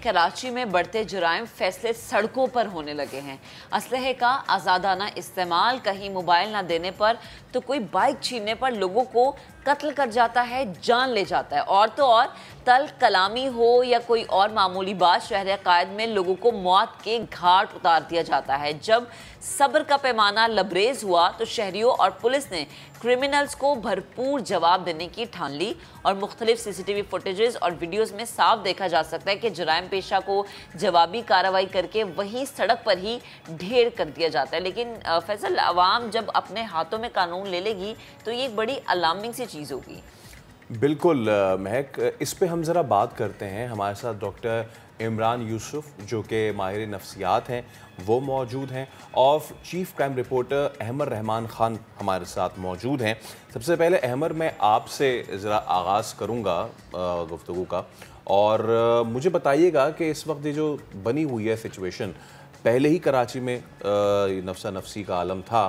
कराची में बढ़ते जुराइम फैसले सड़कों पर होने लगे हैं। असलहे का आज़ादाना इस्तेमाल, कहीं मोबाइल ना देने पर तो कोई बाइक छीनने पर लोगों को कत्ल कर जाता है, जान ले जाता है। और तो और तल कलामी हो या कोई और मामूली बात, शहर कायद में लोगों को मौत के घाट उतार दिया जाता है। जब सब्र का पैमाना लबरेज हुआ तो शहरियों और पुलिस ने क्रिमिनल्स को भरपूर जवाब देने की ठान ली और मुख्तलिफ सीसीटीवी फुटेजेस और वीडियोस में साफ देखा जा सकता है कि जुराइम पेशा को जवाबी कार्रवाई करके वहीं सड़क पर ही ढेर कर दिया जाता है। लेकिन फैसल, अवाम जब अपने हाथों में कानून ले लेगी तो ये एक बड़ी अलार्मिंग सी चीज़ होगी। बिल्कुल महक, इस पे हम ज़रा बात करते हैं। हमारे साथ डॉक्टर इमरान यूसुफ जो कि माहिर नफ्सियात हैं वो मौजूद हैं और chief crime reporter Ahmed Rahman Khan हमारे साथ मौजूद हैं। सबसे पहले अहमद, मैं आपसे ज़रा आगाज़ करूँगा गुफ्तगू का, और मुझे बताइएगा कि इस वक्त ये जो बनी हुई है सिचुएशन, पहले ही कराची में नफ्सा नफसी का आलम था,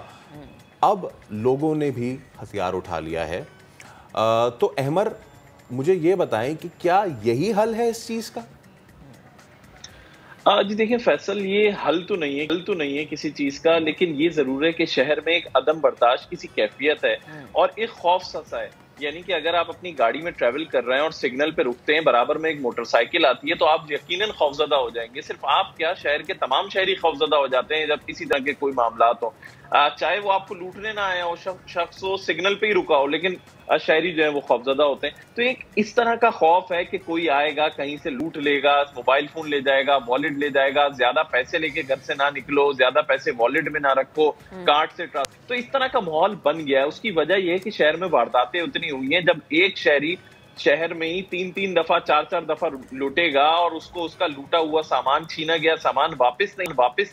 अब लोगों ने भी हथियार उठा लिया है। तो अहमद, मुझे ये बताएं कि क्या यही हल है इस चीज़ का? जी देखिए फैसल, ये हल तो नहीं है किसी चीज का, लेकिन ये जरूर है कि शहर में एक अदम बर्दाश्त की सी कैफियत है और एक खौफ सा है। यानी कि अगर आप अपनी गाड़ी में ट्रैवल कर रहे हैं और सिग्नल पे रुकते हैं, बराबर में एक मोटरसाइकिल आती है, तो आप यकीनन खौफजदा हो जाएंगे। सिर्फ आप क्या, शहर के तमाम शहरी खौफजदा हो जाते हैं जब किसी तरह के कोई मामला हो। चाहे वो आपको लूटने ना आया हो, शख्स वो सिग्नल पे ही रुका हो, लेकिन शहरी जो है वो खौफजदा होते हैं। तो एक इस तरह का खौफ है कि कोई आएगा, कहीं से लूट लेगा, मोबाइल फोन ले जाएगा, वॉलेट ले जाएगा, ज्यादा पैसे लेके घर से ना निकलो, ज्यादा पैसे वॉलेट में ना रखो, कार्ड से तो इस तरह का माहौल बन गया है। उसकी वजह यह है कि शहर में वारदातें उतनी हुई हैं। जब एक शहरी शहर में ही 3-3 दफा 4-4 दफा लूटेगा और उसको उसका लूटा हुआ सामान, छीना गया सामान वापस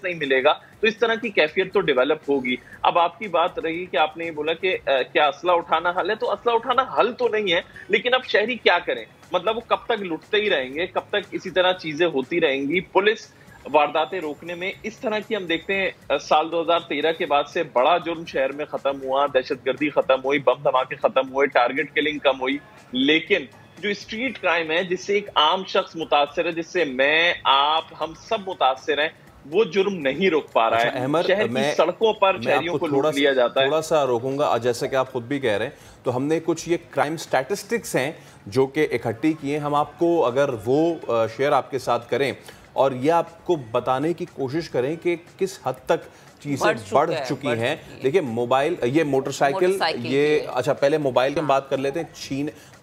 नहीं मिलेगा, तो इस तरह की कैफियत तो डेवलप होगी। अब आपकी बात रही कि आपने ये बोला कि क्या असला उठाना हल है, तो असला उठाना हल तो नहीं है, लेकिन अब शहरी क्या करें? मतलब वो कब तक लुटते ही रहेंगे, कब तक इसी तरह चीजें होती रहेंगी? पुलिस वारदातें रोकने में इस तरह की, हम देखते हैं साल 2013 के बाद से बड़ा जुर्म शहर में खत्म हुआ, दहशतगर्दी खत्म हुई, बम धमाके खत्म हुए, टारगेट किलिंग कम हुई, लेकिन जो स्ट्रीट क्राइम है जिससे एक आम शख्स मुतासर है, जिससे मैं, आप, हम सब मुतासर हैं, वो जुर्म नहीं रोक पा रहा है। शहर की सड़कों पर शहरियों को लूट लिया जाता है। थोड़ा सा रोकूंगा, जैसे कि आप खुद भी कह रहे हैं, तो हमने कुछ ये क्राइम स्टैटिस्टिक्स हैं जो कि इकट्ठी किए, हम आपको अगर वो शेयर आपके साथ करें और ये आपको बताने की कोशिश करें कि किस हद तक चीज़ें बढ़ चुकी हैं। देखिए मोबाइल, ये मोटरसाइकिल, ये अच्छा पहले मोबाइल की हम बात कर लेते हैं।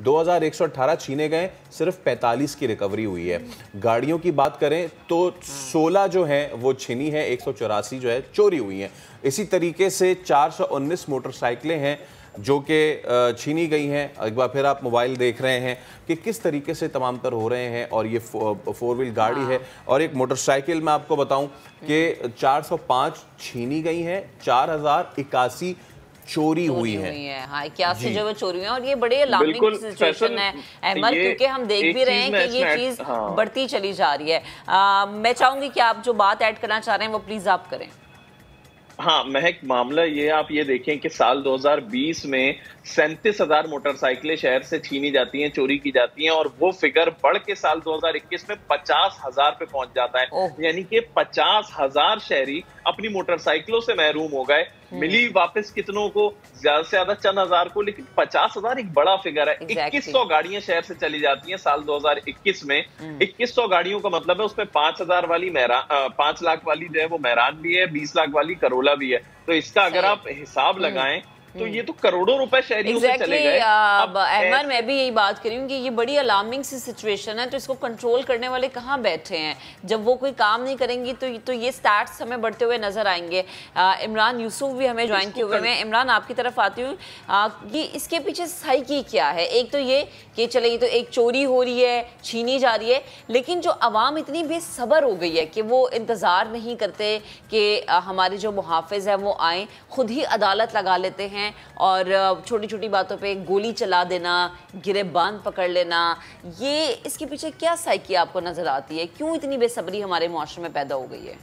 2118 छीने गए, सिर्फ 45 की रिकवरी हुई है। गाड़ियों की बात करें तो 16 जो हैं वो छीनी है, 184 जो है चोरी हुई हैं। इसी तरीके से 419 मोटरसाइकिलें हैं जो कि छीनी गई हैं। एक बार फिर आप मोबाइल देख रहे हैं कि किस तरीके से तमाम तर हो रहे हैं, और ये 4 व्हील गाड़ी है। और एक मोटरसाइकिल मैं आपको बताऊं कि 405 छीनी गई हैं, 4081 चोरी हुई है। हाँ, 81 जो चोरी हुई है, और ये बड़े अलार्मिंग सिचुएशन है अहमद, क्योंकि हम देख भी रहे हैं कि ये चीज बढ़ती चली जा रही है। मैं चाहूंगी कि आप जो बात ऐड करना चाह रहे हैं वो प्लीज आप करें। हाँ महक, मामला ये, आप ये देखें कि साल 2020 में 37,000 मोटरसाइकिलें शहर से छीनी जाती हैं, चोरी की जाती हैं, और वो फिगर बढ़ के साल 2021 में 50,000 पे पहुंच जाता है। यानी कि 50,000 शहरी अपनी मोटरसाइकिलों से महरूम हो गए। मिली वापस कितनों को? ज्यादा से ज्यादा चंद हजार को, लेकिन 50,000 एक बड़ा फिगर है। 2100 गाड़ियां शहर से चली जाती हैं साल 2021 में। 2100 गाड़ियों का मतलब है उसमें 5,000 वाली 5 लाख वाली जो है वो मेहरान भी है, 20 लाख वाली करोला भी है। तो इसका अगर आप हिसाब लगाएं तो ये तो करोड़ों रुपए शहरियों से चले गए। अब अहमद, मैं भी यही बात करी हूँ कि ये बड़ी अलार्मिंग सी सिचुएशन है, तो इसको कंट्रोल करने वाले कहाँ बैठे हैं? जब वो कोई काम नहीं करेंगी तो ये स्टैट्स हमें बढ़ते हुए नजर आएंगे। इमरान यूसुफ भी हमें ज्वाइन किए हुए हैं। इमरान, आपकी तरफ आती हूँ कि इसके पीछे साइकी क्या है? एक तो ये कि चले, ये तो एक चोरी हो रही है, छीनी जा रही है, लेकिन जो अवाम इतनी बेसब्र हो गई है कि वो इंतज़ार नहीं करते कि हमारे जो मुहाफिज है वो आए, खुद ही अदालत लगा लेते हैं और छोटी छोटी बातों पे गोली चला देना, गिरेबान पकड़ लेना। ये इसके पीछे क्या साइकी आपको नजर आती है? क्यों इतनी बेसब्री हमारे मुआशरे में पैदा हो गई है?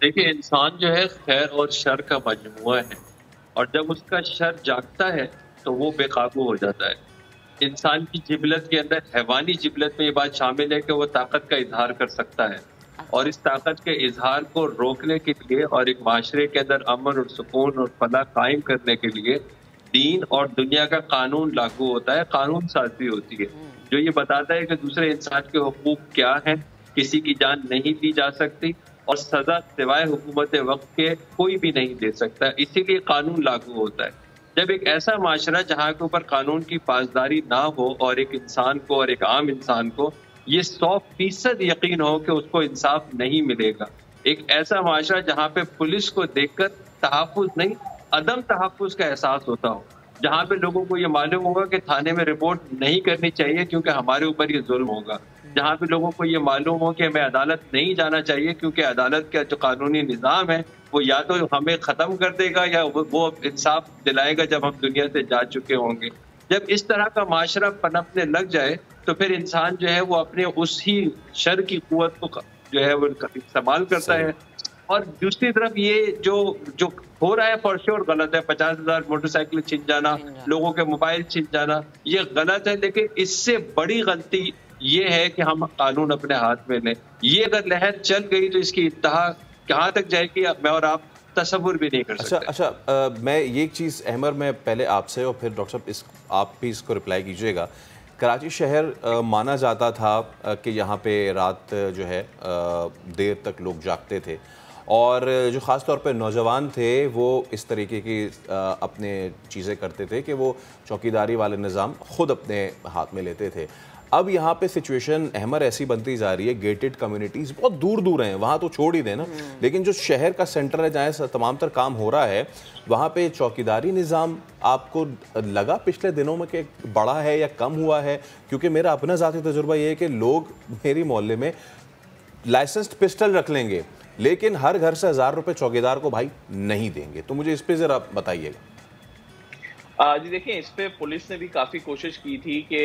देखिए, इंसान जो है खैर और शर का मजमुआ है, और जब उसका शर जागता है तो वो बेकाबू हो जाता है। इंसान की जिबलत के अंदर, हैवानी जिबलत में ये बात शामिल है कि वो ताकत का इजहार कर सकता है, और इस ताकत के इजहार को रोकने के लिए और एक माशरे के अंदर अमन और सुकून और फलाह कायम करने के लिए दीन और दुनिया का कानून लागू होता है, कानून साजी होती है जो ये बताता है कि दूसरे इंसान के हुकूक क्या हैं, किसी की जान नहीं दी जा सकती और सजा सिवाय हुकूमत वक्त के कोई भी नहीं दे सकता, इसीलिए कानून लागू होता है। जब एक ऐसा माशरा जहाँ के ऊपर कानून की पासदारी ना हो और एक इंसान को और एक आम इंसान को ये 100% यकीन हो कि उसको इंसाफ नहीं मिलेगा, एक ऐसा माशरा जहाँ पे पुलिस को देखकर तहफ़्फ़ुज़ नहीं अदम तहफ़्फ़ुज़ का एहसास होता हो, जहाँ पे लोगों को ये मालूम होगा कि थाने में रिपोर्ट नहीं करनी चाहिए क्योंकि हमारे ऊपर ये जुल्म होगा, जहाँ पे लोगों को ये मालूम हो कि हमें अदालत नहीं जाना चाहिए क्योंकि अदालत का जो कानूनी निज़ाम है वो या तो हमें ख़त्म कर देगा या वो इंसाफ दिलाएगा जब हम दुनिया से जा चुके होंगे। जब इस तरह का माशरा पनपने लग जाए तो फिर इंसान जो है वो अपने उसी शर की कुव्वत को जो है वो इस्तेमाल करता है। और दूसरी तरफ ये जो हो रहा है फॉर श्योर गलत है, 50,000 मोटरसाइकिल छीन जाना, लोगों के मोबाइल छीन जाना, ये गलत है, लेकिन इससे बड़ी गलती ये है कि हम कानून अपने हाथ में लें। ये अगर लहर चल गई तो इसकी इंतहा कहाँ तक जाएगी मैं और आप तसव्वुर भी नहीं कर सकते। अच्छा, मैं ये एक चीज़ अहमर मैं पहले आपसे और फिर डॉक्टर साहब आप भी इसको रिप्लाई कीजिएगा। कराची शहर माना जाता था कि यहाँ पे रात जो है देर तक लोग जागते थे और जो ख़ास तौर पे नौजवान थे वो इस तरीके की अपने चीज़ें करते थे कि वो चौकीदारी वाले निज़ाम ख़ुद अपने हाथ में लेते थे। अब यहाँ पे सिचुएशन अहमर ऐसी बनती जा रही है, गेटेड कम्युनिटीज़ बहुत दूर दूर हैं, वहाँ तो छोड़ ही दें ना, लेकिन जो शहर का सेंटर है जहाँ तमाम तर काम हो रहा है वहाँ पे चौकीदारी निज़ाम आपको लगा पिछले दिनों में कि बढ़ा है या कम हुआ है? क्योंकि मेरा अपना ज़ाती तजुर्बा ये है कि लोग मेरी मोहल्ले में लाइसेंस्ड पिस्टल रख लेंगे लेकिन हर घर से 1000 रुपये चौकीदार को भाई नहीं देंगे। तो मुझे इस पर ज़रा बताइएगा। जी देखिए, इस पे पुलिस ने भी काफी कोशिश की थी कि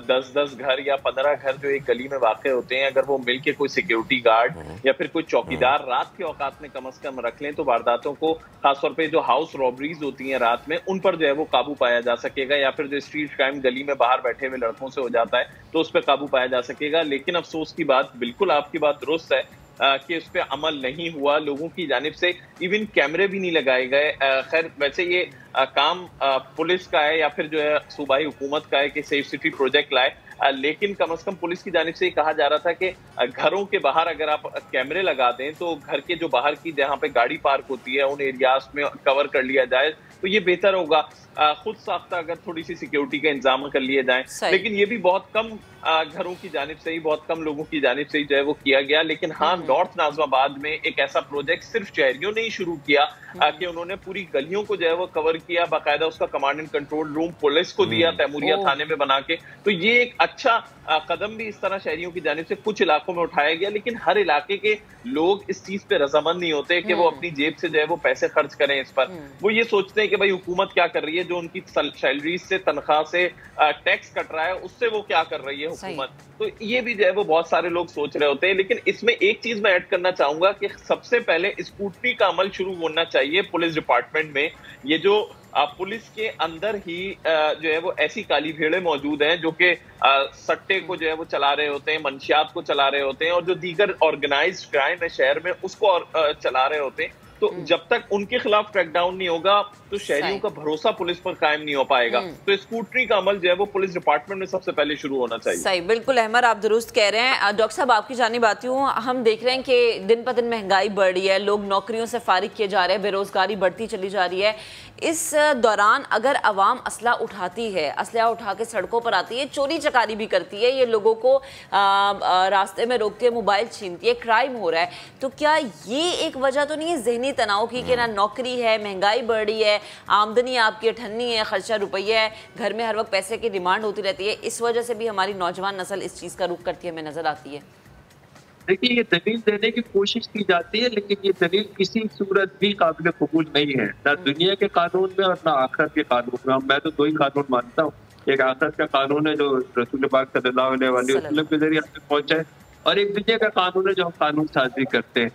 10-10 घर या 15 घर जो एक गली में वाक़ होते हैं, अगर वो मिलके कोई सिक्योरिटी गार्ड या फिर कोई चौकीदार रात के औकात में कम से कम रख लें तो वारदातों को, खासतौर पे जो हाउस रॉबरीज होती हैं रात में, उन पर जो है वो काबू पाया जा सकेगा, या फिर जो स्ट्रीट क्राइम गली में बाहर बैठे हुए लड़कों से हो जाता है तो उस पर काबू पाया जा सकेगा। लेकिन अफसोस की बात, बिल्कुल आपकी बात दुरुस्त है कि उस पर अमल नहीं हुआ, लोगों की जानिब से इवन कैमरे भी नहीं लगाए गए। खैर वैसे ये काम पुलिस का है या फिर जो है सूबाई हुकूमत का है कि सेफ सिटी प्रोजेक्ट लाए, लेकिन कम से कम पुलिस की जानिब से कहा जा रहा था कि घरों के बाहर अगर आप कैमरे लगा दें तो घर के जो बाहर की जहां पे गाड़ी पार्क होती है उन एरियाज में कवर कर लिया जाए तो ये बेहतर होगा। खुद साख्ता अगर थोड़ी सी सिक्योरिटी का इंतजाम कर लिए जाए, लेकिन ये भी बहुत कम घरों की जानिब से ही, बहुत कम लोगों की जानिब से ही जो है वो किया गया। लेकिन हाँ, नॉर्थ नाज़िमाबाद में एक ऐसा प्रोजेक्ट सिर्फ शहरियों ने ही शुरू किया कि उन्होंने पूरी गलियों को जो है वो कवर किया, बाकायदा उसका command and control room police को दिया तैमूरिया थाने में बना के। तो ये एक अच्छा कदम भी इस तरह शहरियों की जानिब से कुछ इलाकों में उठाया गया, लेकिन हर इलाके के लोग इस चीज पे रजामंद नहीं होते कि वो अपनी जेब से जो है वो पैसे खर्च करें इस पर। वो ये सोचते हैं कि भाई हुकूमत क्या कर रही है, जो उनकी सैलरी से, तनख्वाह से टैक्स कट रहा है, उससे वो क्या कर रही है हुकूमत। तो ये भी जो है वो बहुत सारे लोग सोच रहे होते हैं। लेकिन इसमें एक चीज मैं ऐड करना चाहूंगा कि सबसे पहले स्कूटनी का अमल शुरू होना चाहिए पुलिस डिपार्टमेंट में। ये जो पुलिस के अंदर ही जो है वो ऐसी काली भेड़े मौजूद हैं जो कि सट्टे को जो है वो चला रहे होते हैं, मंशियात को चला रहे होते हैं, और जो दीगर ऑर्गेनाइज्ड क्राइम है शहर में उसको चला रहे होते हैं। तो जब तक उनके खिलाफ क्रैकडाउन नहीं होगा तो शहरियों का भरोसा पुलिस पर कायम नहीं हो पाएगा। तो स्कूटनी का अमल जो है वो पुलिस डिपार्टमेंट में सबसे पहले शुरू होना चाहिए। सही, बिल्कुल अहमर, आप दुरुस्त कह रहे हैं। डॉक्टर साहब आपकी जानिब आती हूँ। हम देख रहे हैं कि दिन पर दिन महंगाई बढ़ रही है, लोग नौकरियों से फारिग किए जा रहे हैं, बेरोजगारी बढ़ती चली जा रही है। इस दौरान अगर अवाम असला उठाती है, असला उठा के सड़कों पर आती है, चोरी चकारी भी करती है, ये लोगों को रास्ते में रोक के मोबाइल छीनती है, क्राइम हो रहा है, तो क्या ये एक वजह तो नहीं है जहनी तनाव की कि ना नौकरी है, महंगाई बढ़ रही है, आमदनी आपकी अठन्नी है, खर्चा रुपया है, घर में हर वक्त पैसे की डिमांड होती रहती है, इस वजह से भी हमारी नौजवान नस्ल इस चीज़ का रुख करती है, हमें नजर आती है? देखिए, ये दलील देने की कोशिश की जाती है लेकिन ये दलील किसी सूरत भी काबिल कबूल नहीं है, ना दुनिया के कानून में और ना आखिरत के कानून में। मैं तो दो ही कानून मानता हूँ, एक आखिरत का कानून है जो रसूल पाक सल्लल्लाहु अलैहि वसल्लम के जरिए पहुंचा है, और एक दुनिया का कानून है जो हम कानून साजी करते हैं।